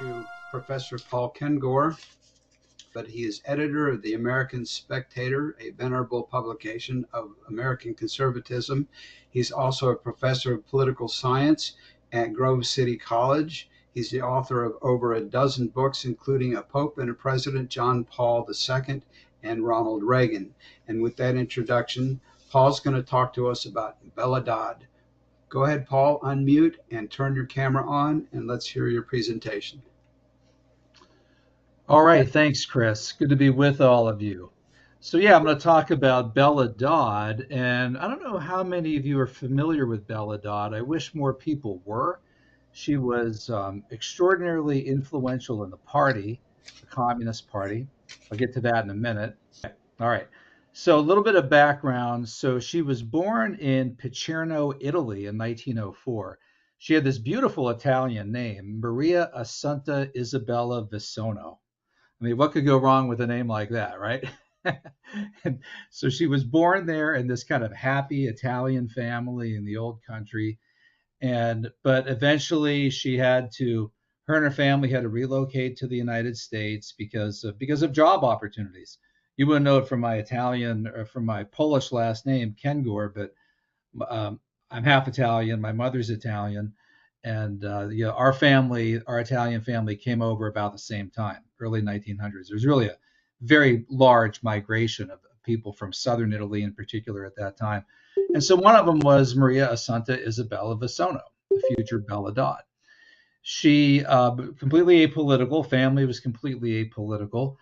to Professor Paul Kengor, but he is editor of the American Spectator, a venerable publication of American conservatism. He's also a professor of political science at Grove City College. He's the author of over a dozen books, including A Pope and a President, John Paul II, and Ronald Reagan. And with that introduction, Paul's going to talk to us about Bella Dodd. Go ahead, Paul, unmute and turn your camera on, and let's hear your presentation. All right, thanks, Chris. Good to be with all of you. So yeah, I'm going to talk about Bella Dodd, and I don't know how many of you are familiar with Bella Dodd. I wish more people were. She was extraordinarily influential in the party, the Communist Party. I'll get to that in a minute. All right. So a little bit of background. So she was born in Picerno, Italy in 1904. She had this beautiful Italian name, Maria Assunta Isabella Visono. I mean, what could go wrong with a name like that, right? And so she was born there in this kind of happy Italian family in the old country. But eventually her and her family had to relocate to the United States because of job opportunities. You wouldn't know it from my Italian or from my Polish last name, Kengor, but I'm half Italian. My mother's Italian, and our Italian family came over about the same time, early 1900s. There was really a very large migration of people from southern Italy in particular at that time. And so one of them was Maria Assunta Isabella Visono, the future Bella Dodd. She completely apolitical, family was completely apolitical,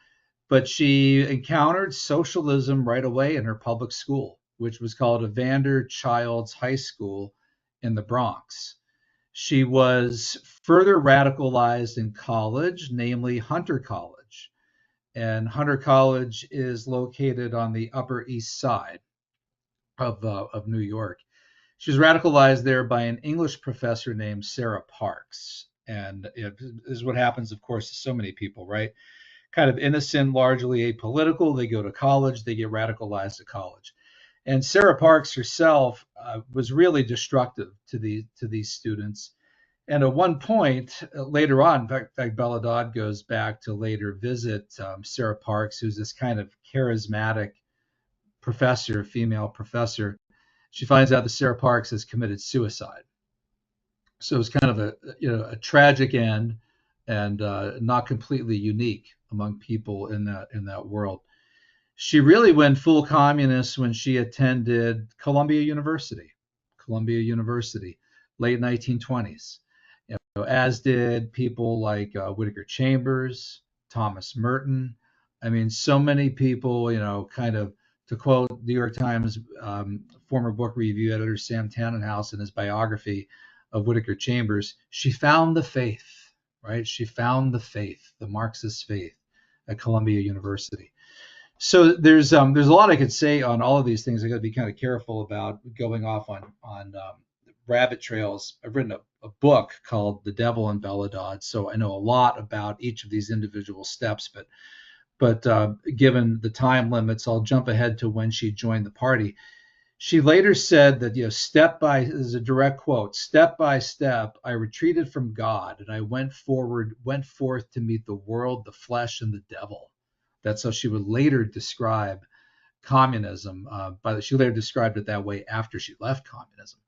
but she encountered socialism right away in her public school, which was called Evander Childs High School in the Bronx. She was further radicalized in college, namely Hunter College. And Hunter College is located on the Upper East Side of New York. She was radicalized there by an English professor named Sarah Parks. And this is what happens, of course, to so many people, right? Kind of innocent, largely apolitical. They go to college, they get radicalized at college. And Sarah Parks herself was really destructive to these students. And at one point later on, in fact, Bella Dodd goes back to later visit Sarah Parks, who's this kind of charismatic professor, female professor. She finds out that Sarah Parks has committed suicide. So it's kind of a tragic end, and not completely unique among people in that world. She really went full communist when she attended Columbia University, late 1920s. As did people like Whittaker Chambers, Thomas Merton. I mean, so many people, kind of, to quote New York Times former book review editor Sam Tannenhouse in his biography of Whittaker Chambers, she found the faith, right? She found the faith, the Marxist faith at Columbia University. So there's a lot I could say on all of these things. I got to be kind of careful about going off on rabbit trails. I've written a book called The Devil and Bella Dodd, so I know a lot about each of these individual steps. But given the time limits, I'll jump ahead to when she joined the party. She later said that, this is a direct quote, "Step by step, I retreated from God and I went forth to meet the world, the flesh, and the devil." That's how she would later describe communism. But she later described it that way after she left communism.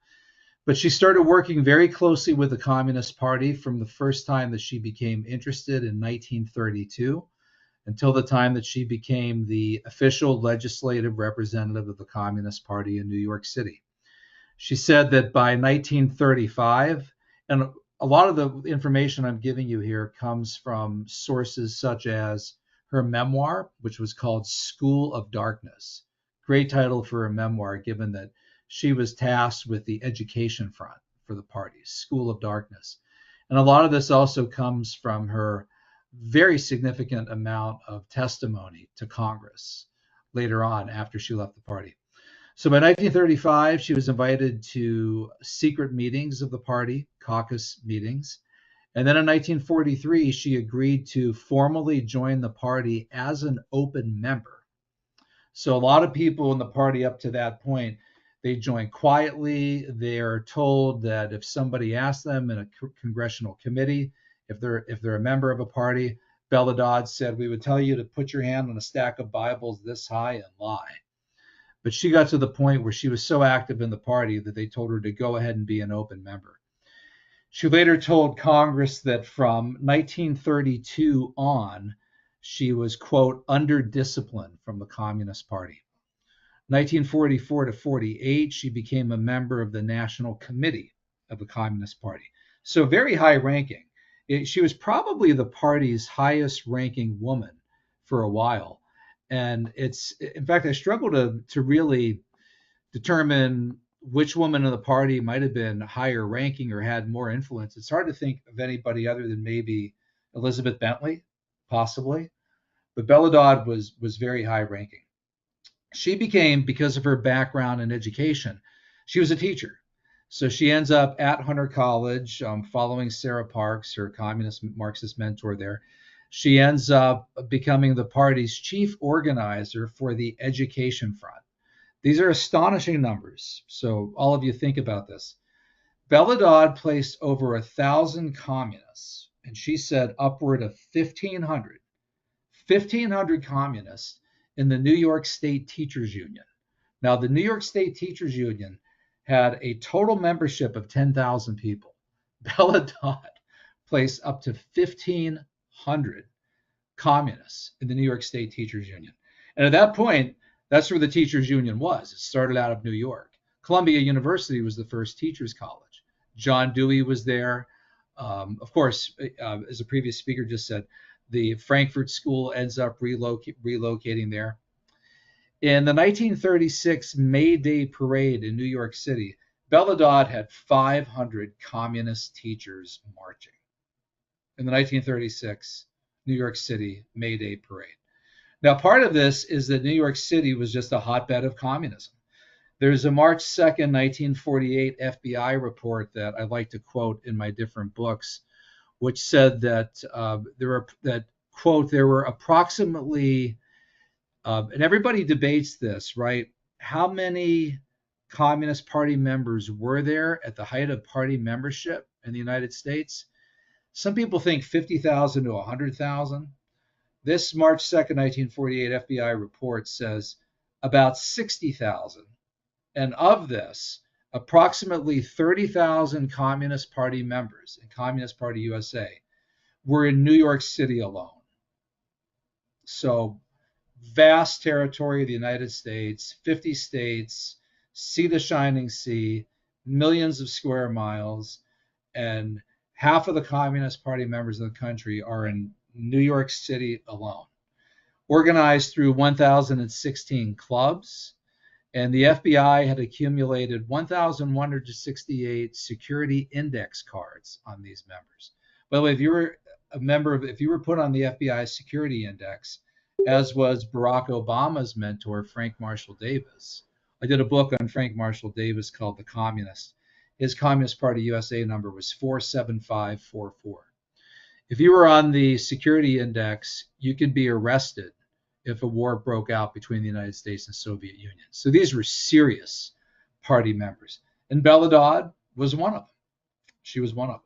But she started working very closely with the Communist Party from the first time that she became interested in 1932 until the time that she became the official legislative representative of the Communist Party in New York City. She said that by 1935, and a lot of the information I'm giving you here comes from sources such as her memoir, which was called School of Darkness. Great title for a memoir, given that she was tasked with the education front for the party, School of Darkness. And a lot of this also comes from her very significant amount of testimony to Congress later on after she left the party. So by 1935, she was invited to secret meetings of the party, caucus meetings. And then in 1943, she agreed to formally join the party as an open member. So a lot of people in the party up to that point, they join quietly. They're told that if somebody asks them in a congressional committee if they're a member of a party. Bella Dodd said, we would tell you to put your hand on a stack of Bibles this high and lie. But she got to the point where she was so active in the party that they told her to go ahead and be an open member. She later told Congress that from 1932 on, she was, quote, under discipline from the Communist Party. 1944 to 48, she became a member of the National Committee of the Communist Party. So very high ranking. She was probably the party's highest ranking woman for a while. And in fact, I struggle to really determine which woman in the party might have been higher ranking or had more influence. It's hard to think of anybody other than maybe Elizabeth Bentley, possibly. But Bella Dodd was very high ranking. She became, because of her background in education, she was a teacher. So she ends up at Hunter College, following Sarah Parks, her communist Marxist mentor there. She ends up becoming the party's chief organizer for the education front. These are astonishing numbers. So all of you think about this. Bella Dodd placed over 1,000 communists, and she said upward of 1,500 communists in the New York State Teachers Union. Now, the New York State Teachers Union had a total membership of 10,000 people. Bella Dodd placed up to 1,500 communists in the New York State Teachers Union. And at that point, that's where the Teachers Union was. It started out of New York. Columbia University was the first teachers college. John Dewey was there. Of course, as a previous speaker just said, the Frankfurt School ends up relocating there. In the 1936 May Day Parade in New York City, Bella Dodd had 500 communist teachers marching in the 1936 New York City May Day Parade. Now, part of this is that New York City was just a hotbed of communism. There's a March 2nd, 1948 FBI report that I like to quote in my different books, which said that there were approximately, and everybody debates this, right? How many Communist Party members were there at the height of party membership in the United States? Some people think 50,000 to 100,000. This March 2nd, 1948 FBI report says about 60,000. And of this, approximately 30,000 Communist Party members in Communist Party USA were in New York City alone. So vast territory of the United States, 50 states, see the shining sea, millions of square miles, and half of the Communist Party members in the country are in New York City alone. Organized through 1,016 clubs, and the FBI had accumulated 1,168 security index cards on these members. By the way, if you were put on the FBI security index, as was Barack Obama's mentor, Frank Marshall Davis. I did a book on Frank Marshall Davis called The Communist. His Communist Party USA number was 47544. If you were on the security index, you could be arrested if a war broke out between the United States and Soviet Union. So these were serious party members. And Bella Dodd was one of them. She was one of them.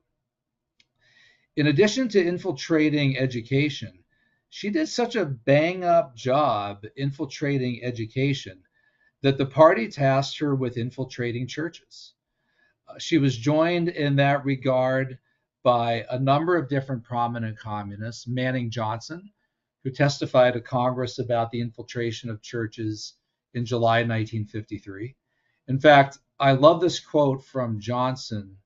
In addition to infiltrating education, she did such a bang-up job infiltrating education that the party tasked her with infiltrating churches. She was joined in that regard by a number of different prominent communists, Manning Johnson, who testified to Congress about the infiltration of churches in July 1953. In fact, I love this quote from Johnson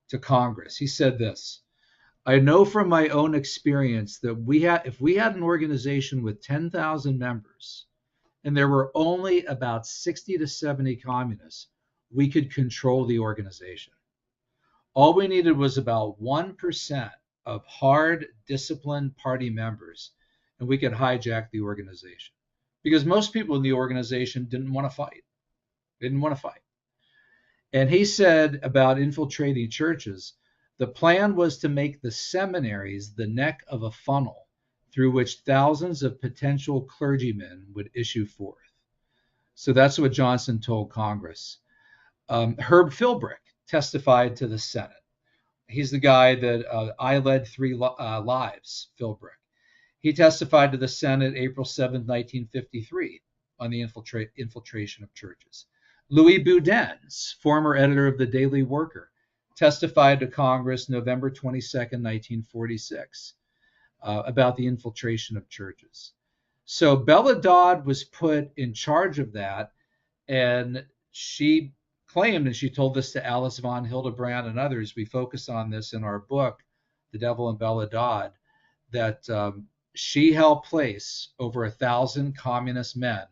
to Congress. He said this: I know from my own experience that if we had an organization with 10,000 members and there were only about 60 to 70 communists, we could control the organization. All we needed was about 1% of hard, disciplined party members, and we could hijack the organization. Because most people in the organization didn't want to fight. They didn't want to fight. And he said about infiltrating churches, the plan was to make the seminaries the neck of a funnel through which thousands of potential clergymen would issue forth. So that's what Johnson told Congress. Herb Philbrick testified to the Senate. He's the guy that I led three lives, Philbrick. He testified to the Senate April 7, 1953, on the infiltration of churches. Louis Boudin's, former editor of the Daily Worker, testified to Congress November 22, 1946, about the infiltration of churches. So Bella Dodd was put in charge of that, and she claimed, and she told this to Alice von Hildebrand and others, we focus on this in our book, The Devil and Bella Dodd, that she helped place over 1,000 communist men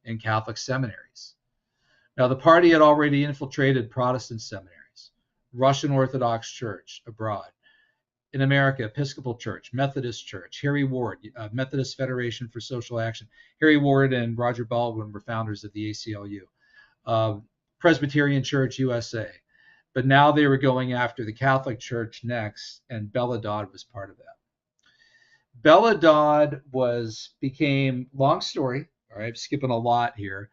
in Catholic seminaries. Now, the party had already infiltrated Protestant seminaries, Russian Orthodox Church abroad, in America, Episcopal Church, Methodist Church, Harry Ward, Methodist Federation for Social Action. Harry Ward and Roger Baldwin were founders of the ACLU. Presbyterian Church USA. But now they were going after the Catholic Church next, and Bella Dodd was part of that. Bella Dodd became, long story, all right, I'm skipping a lot here,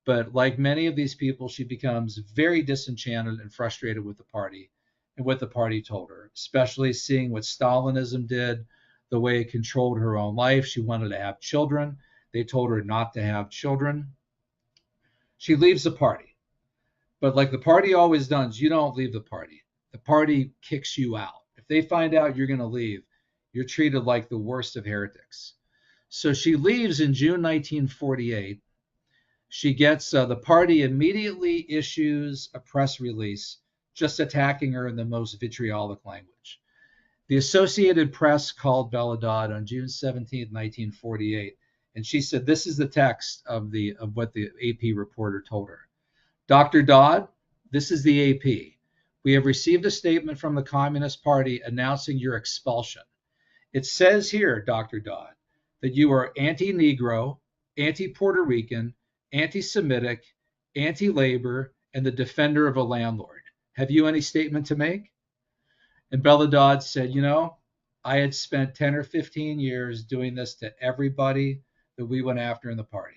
but like many of these people, she becomes very disenchanted and frustrated with the party and what the party told her, especially seeing what Stalinism did, the way it controlled her own life. She wanted to have children. They told her not to have children. She leaves the party. But like the party always does, you don't leave the party. The party kicks you out. If they find out you're going to leave, you're treated like the worst of heretics. So she leaves in June 1948. She gets, the party immediately issues a press release just attacking her in the most vitriolic language. The Associated Press called Bella Dodd on June 17, 1948, and she said, this is the text of what the AP reporter told her. Dr. Dodd, this is the AP. We have received a statement from the Communist Party announcing your expulsion. It says here, Dr. Dodd, that you are anti-Negro, anti-Puerto Rican, anti-Semitic, anti-labor, and the defender of a landlord. Have you any statement to make? And Bella Dodd said, I had spent 10 or 15 years doing this to everybody that we went after in the party.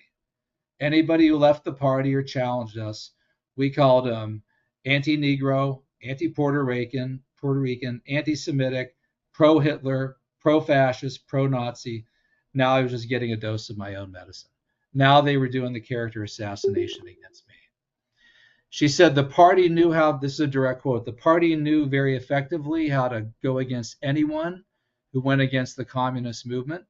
Anybody who left the party or challenged us, we called them anti-Negro, anti-Puerto Rican, anti-Semitic, pro-Hitler, pro-fascist, pro-Nazi. Now I was just getting a dose of my own medicine. Now they were doing the character assassination against me. She said the party knew how, this is a direct quote, the party knew very effectively how to go against anyone who went against the communist movement.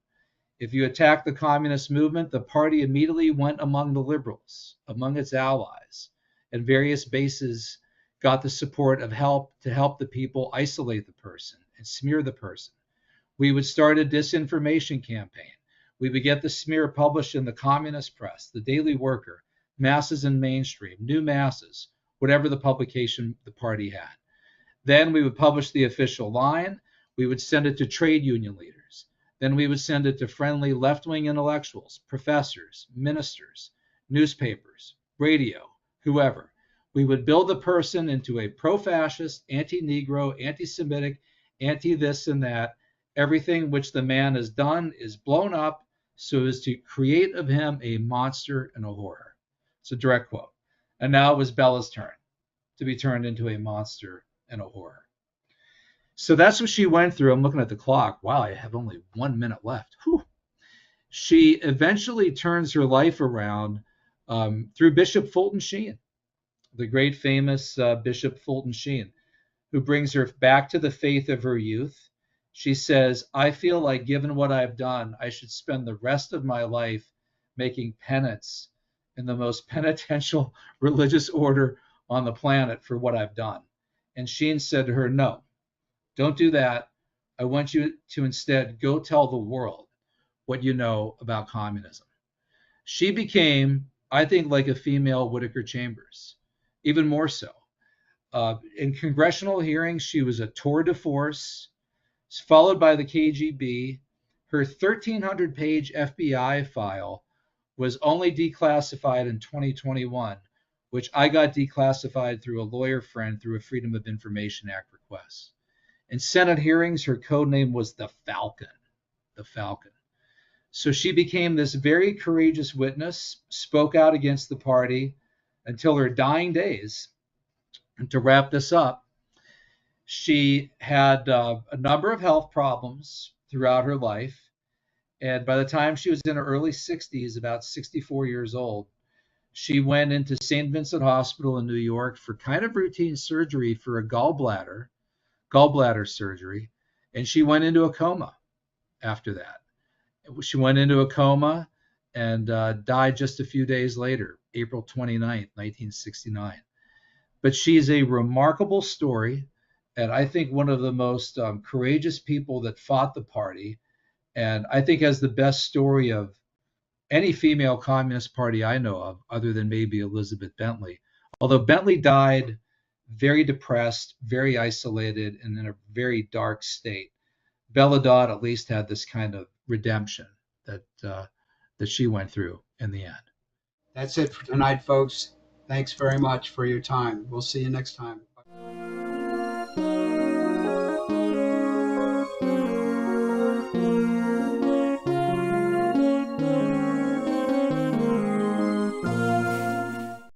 If you attacked the communist movement, the party immediately went among the liberals, among its allies, and various bases got the support of to help the people isolate the person and smear the person. We would start a disinformation campaign. We would get the smear published in the communist press, the Daily Worker, Masses and Mainstream, New Masses, whatever the publication the party had. Then we would publish the official line. We would send it to trade union leaders. Then we would send it to friendly left-wing intellectuals, professors, ministers, newspapers, radio, whoever. We would build the person into a pro-fascist, anti-Negro, anti-Semitic, anti-this and that. Everything which the man has done is blown up so as to create of him a monster and a horror. It's a direct quote. And now it was Bella's turn to be turned into a monster and a horror. So that's what she went through. I'm looking at the clock. Wow, I have only 1 minute left. Whew. She eventually turns her life around through Bishop Fulton Sheen, the great famous Bishop Fulton Sheen, who brings her back to the faith of her youth. She says, I feel like given what I've done, I should spend the rest of my life making penance in the most penitential religious order on the planet for what I've done. And Sheen said to her, no, don't do that. I want you to instead go tell the world what you know about communism. She became, I think, like a female Whittaker Chambers, even more so. In congressional hearings, she was a tour de force, followed by the KGB. Her 1,300-page FBI file was only declassified in 2021, which I got declassified through a lawyer friend through a Freedom of Information Act request. In Senate hearings, her code name was the Falcon. The Falcon. So she became this very courageous witness, spoke out against the party until her dying days. And to wrap this up, She had a number of health problems throughout her life. And by the time she was in her early 60s, about 64 years old, she went into St. Vincent Hospital in New York for kind of routine surgery for a gallbladder surgery. And she went into a coma after that. She went into a coma and died just a few days later, April 29th, 1969. But she's a remarkable story, and I think one of the most courageous people that fought the party, and I think has the best story of any female communist party I know of, other than maybe Elizabeth Bentley. Although Bentley died very depressed, very isolated, and in a very dark state. Bella Dodd at least had this kind of redemption that she went through in the end. That's it for tonight, folks. Thanks very much for your time. We'll see you next time.